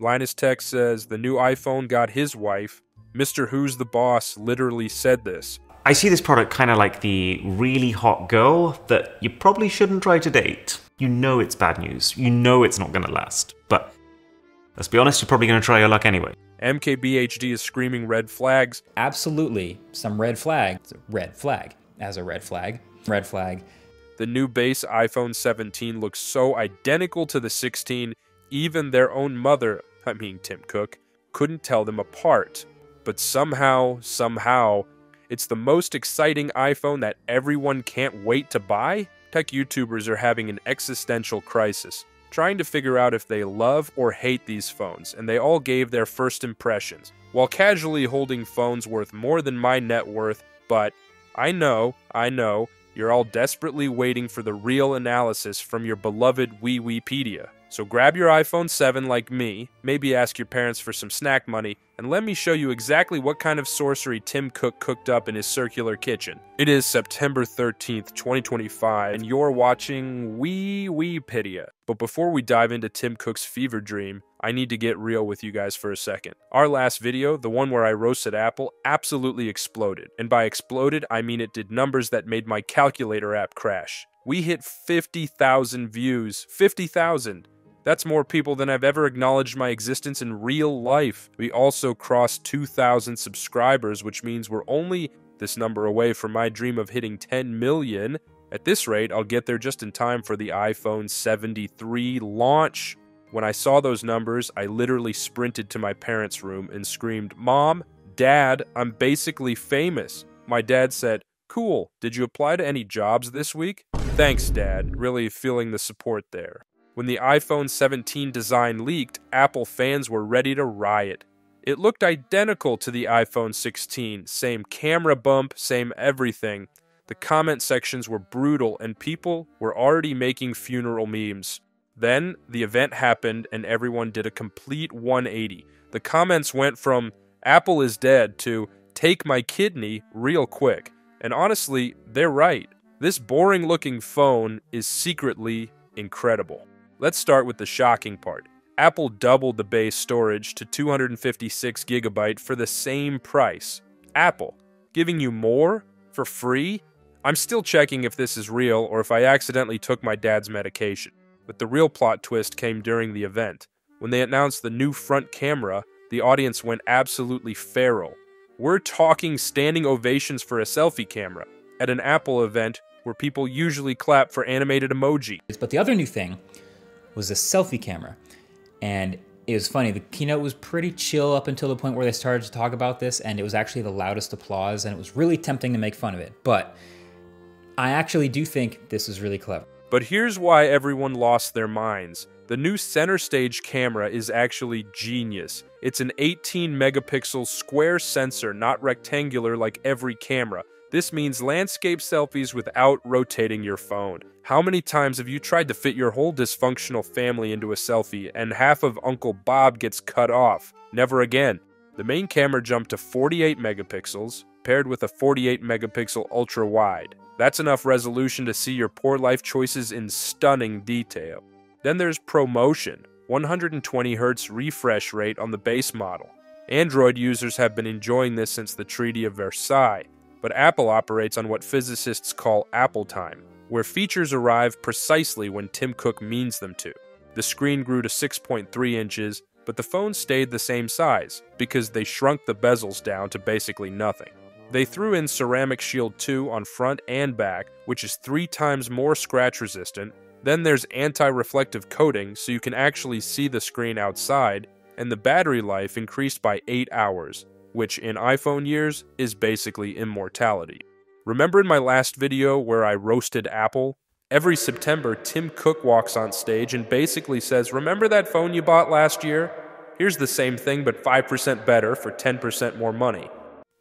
Linus Tech says the new iPhone got his wife. Mr. Who's the Boss literally said this. I see this product kind of like the really hot girl that you probably shouldn't try to date. You know it's bad news. You know it's not going to last. But let's be honest, you're probably going to try your luck anyway. MKBHD is screaming red flags. Absolutely. Some red flag. It's a red flag. As a red flag. Red flag. The new base iPhone 17 looks so identical to the 16, even their own mother, Tim Cook, couldn't tell them apart. But somehow, it's the most exciting iPhone that everyone can't wait to buy? Tech YouTubers are having an existential crisis, trying to figure out if they love or hate these phones, and they all gave their first impressions, while casually holding phones worth more than my net worth. But I know, you're all desperately waiting for the real analysis from your beloved WiWiPEDIA. So grab your iPhone 7 like me, maybe ask your parents for some snack money, and let me show you exactly what kind of sorcery Tim Cook cooked up in his circular kitchen. It is September 13th, 2025, and you're watching WiWiPEDIA. But before we dive into Tim Cook's fever dream, I need to get real with you guys for a second. Our last video, the one where I roasted Apple, absolutely exploded. And by exploded, I mean it did numbers that made my calculator app crash. We hit 50,000 views. 50,000! That's more people than I've ever acknowledged my existence in real life. We also crossed 2,000 subscribers, which means we're only this number away from my dream of hitting 10 million. At this rate, I'll get there just in time for the iPhone 73 launch. When I saw those numbers, I literally sprinted to my parents' room and screamed, "Mom, Dad, I'm basically famous." My dad said, "Cool, did you apply to any jobs this week?" Thanks, Dad, really feeling the support there. When the iPhone 17 design leaked, Apple fans were ready to riot. It looked identical to the iPhone 16, same camera bump, same everything. The comment sections were brutal and people were already making funeral memes. Then, the event happened and everyone did a complete 180. The comments went from, "Apple is dead," to "take my kidney" real quick. And honestly, they're right. This boring-looking phone is secretly incredible. Let's start with the shocking part. Apple doubled the base storage to 256 GB for the same price. Apple, giving you more for free? I'm still checking if this is real or if I accidentally took my dad's medication. But the real plot twist came during the event. When they announced the new front camera, the audience went absolutely feral. We're talking standing ovations for a selfie camera at an Apple event where people usually clap for animated emoji. But the other new thing was a selfie camera. And it was funny, the keynote was pretty chill up until the point where they started to talk about this, and it was actually the loudest applause, and it was really tempting to make fun of it. But I actually do think this is really clever. But here's why everyone lost their minds. The new center stage camera is actually genius. It's an 18 megapixel square sensor, not rectangular like every camera. This means landscape selfies without rotating your phone. How many times have you tried to fit your whole dysfunctional family into a selfie and half of Uncle Bob gets cut off? Never again. The main camera jumped to 48 megapixels, paired with a 48 megapixel ultra wide. That's enough resolution to see your poor life choices in stunning detail. Then there's ProMotion, 120 Hz refresh rate on the base model. Android users have been enjoying this since the Treaty of Versailles, but Apple operates on what physicists call Apple time, where features arrive precisely when Tim Cook means them to. The screen grew to 6.3 inches, but the phone stayed the same size, because they shrunk the bezels down to basically nothing. They threw in Ceramic Shield 2 on front and back, which is 3 times more scratch resistant. Then there's anti-reflective coating, so you can actually see the screen outside, and the battery life increased by 8 hours, which in iPhone years is basically immortality. Remember in my last video where I roasted Apple? Every September, Tim Cook walks on stage and basically says, "Remember that phone you bought last year? Here's the same thing but 5% better for 10% more money."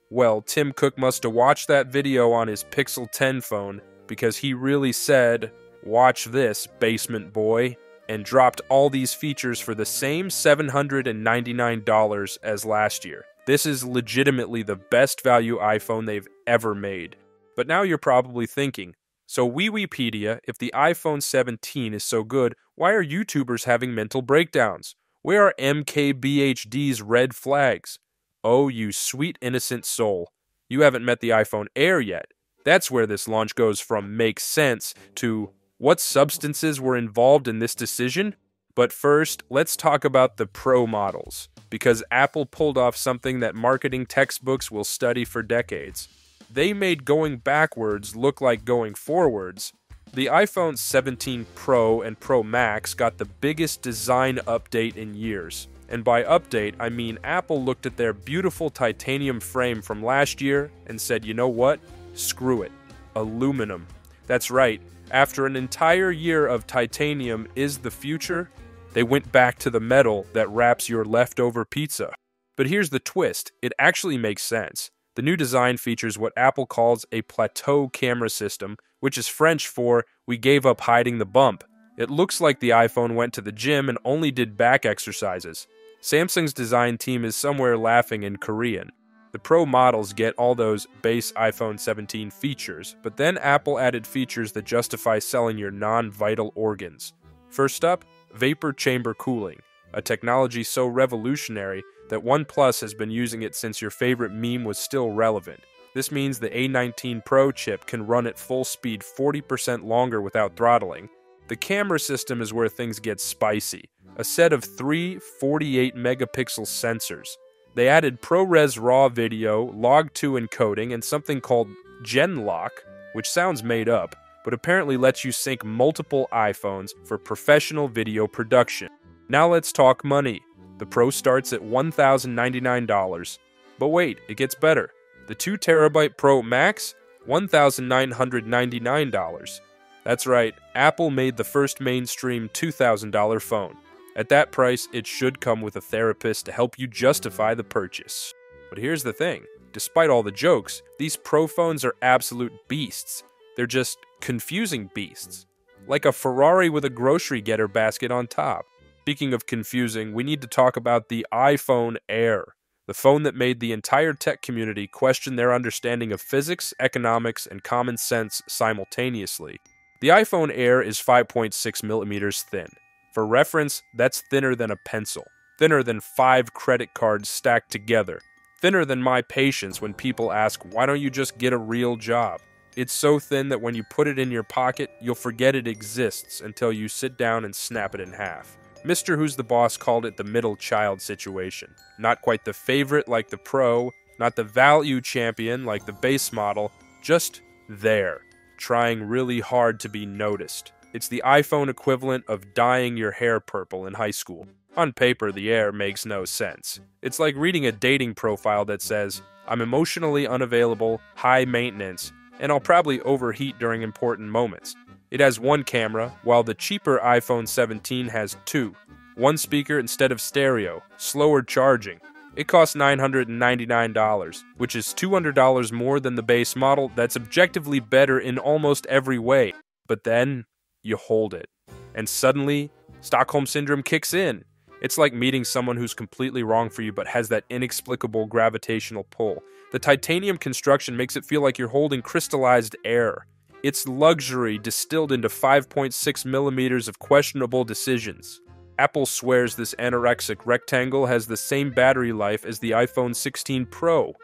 Well, Tim Cook must have watched that video on his Pixel 10 phone because he really said, "Watch this, basement boy," and dropped all these features for the same $799 as last year. This is legitimately the best value iPhone they've ever made. But now you're probably thinking, so WiWiPEDIA, if the iPhone 17 is so good, why are YouTubers having mental breakdowns? Where are MKBHD's red flags? Oh, you sweet innocent soul. You haven't met the iPhone Air yet. That's where this launch goes from makes sense to what substances were involved in this decision? But first, let's talk about the Pro models, because Apple pulled off something that marketing textbooks will study for decades. They made going backwards look like going forwards. The iPhone 17 Pro and Pro Max got the biggest design update in years. And by update, I mean Apple looked at their beautiful titanium frame from last year and said, you know what? Screw it. Aluminum. That's right. After an entire year of titanium is the future, they went back to the metal that wraps your leftover pizza. But here's the twist. It actually makes sense. The new design features what Apple calls a plateau camera system, which is French for, we gave up hiding the bump. It looks like the iPhone went to the gym and only did back exercises. Samsung's design team is somewhere laughing in Korean. The Pro models get all those base iPhone 17 features, but then Apple added features that justify selling your non-vital organs. First up, vapor chamber cooling, a technology so revolutionary that OnePlus has been using it since your favorite meme was still relevant. This means the A19 Pro chip can run at full speed 40% longer without throttling. The camera system is where things get spicy. A set of 3 48-megapixel sensors. They added ProRes RAW video, Log2 encoding, and something called GenLock, which sounds made up, but apparently lets you sync multiple iPhones for professional video production. Now let's talk money. The Pro starts at $1,099. But wait, it gets better. The 2TB Pro Max, $1,999. That's right, Apple made the first mainstream $2,000 phone. At that price, it should come with a therapist to help you justify the purchase. But here's the thing. Despite all the jokes, these Pro phones are absolute beasts. They're just confusing beasts. Like a Ferrari with a grocery getter basket on top. Speaking of confusing, we need to talk about the iPhone Air, the phone that made the entire tech community question their understanding of physics, economics, and common sense simultaneously. The iPhone Air is 5.6 millimeters thin. For reference, that's thinner than a pencil, thinner than 5 credit cards stacked together, thinner than my patience when people ask, why don't you just get a real job? It's so thin that when you put it in your pocket, you'll forget it exists until you sit down and snap it in half. Mr. Who's the Boss called it the middle child situation. Not quite the favorite like the Pro, not the value champion like the base model, just there, trying really hard to be noticed. It's the iPhone equivalent of dyeing your hair purple in high school. On paper, the Air makes no sense. It's like reading a dating profile that says, I'm emotionally unavailable, high maintenance, and I'll probably overheat during important moments. It has one camera, while the cheaper iPhone 17 has 2. One speaker instead of stereo, slower charging. It costs $999, which is $200 more than the base model that's objectively better in almost every way. But then, you hold it. And suddenly, Stockholm Syndrome kicks in. It's like meeting someone who's completely wrong for you but has that inexplicable gravitational pull. The titanium construction makes it feel like you're holding crystallized air. It's luxury distilled into 5.6 millimeters of questionable decisions. Apple swears this anorexic rectangle has the same battery life as the iPhone 16 Pro.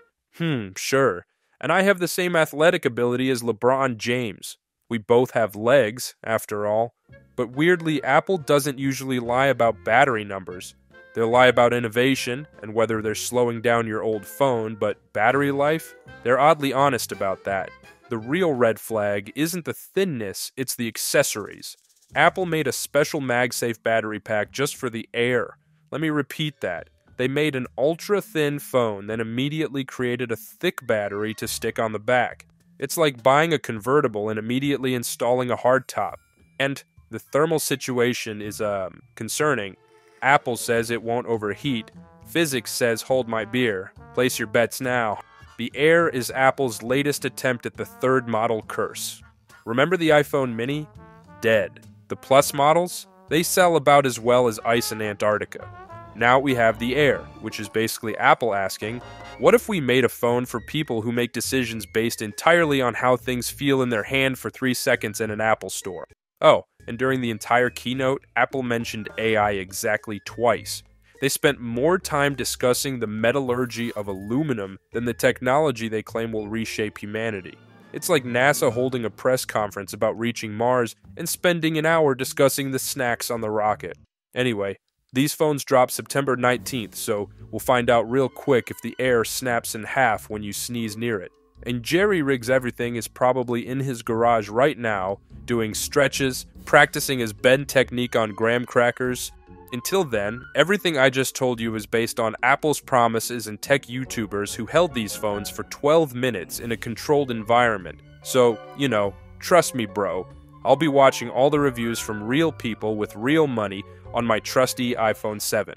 Sure. And I have the same athletic ability as LeBron James. We both have legs, after all. But weirdly, Apple doesn't usually lie about battery numbers. They'll lie about innovation and whether they're slowing down your old phone, but battery life? They're oddly honest about that. The real red flag isn't the thinness, it's the accessories. Apple made a special MagSafe battery pack just for the Air. Let me repeat that. They made an ultra-thin phone, then immediately created a thick battery to stick on the back. It's like buying a convertible and immediately installing a hardtop. And the thermal situation is, concerning. Apple says it won't overheat. Physics says hold my beer. Place your bets now. The Air is Apple's latest attempt at the third model curse. Remember the iPhone mini? Dead. The Plus models? They sell about as well as ice in Antarctica. Now we have the Air, which is basically Apple asking, what if we made a phone for people who make decisions based entirely on how things feel in their hand for 3 seconds in an Apple store? Oh, and during the entire keynote, Apple mentioned AI exactly twice. They spent more time discussing the metallurgy of aluminum than the technology they claim will reshape humanity. It's like NASA holding a press conference about reaching Mars and spending an hour discussing the snacks on the rocket. Anyway, these phones drop September 19th, so we'll find out real quick if the air snaps in half when you sneeze near it. And Jerry Rigs Everything is probably in his garage right now, doing stretches, practicing his bend technique on graham crackers. Until then, everything I just told you is based on Apple's promises and tech YouTubers who held these phones for 12 minutes in a controlled environment. So, trust me, bro. I'll be watching all the reviews from real people with real money on my trusty iPhone 7.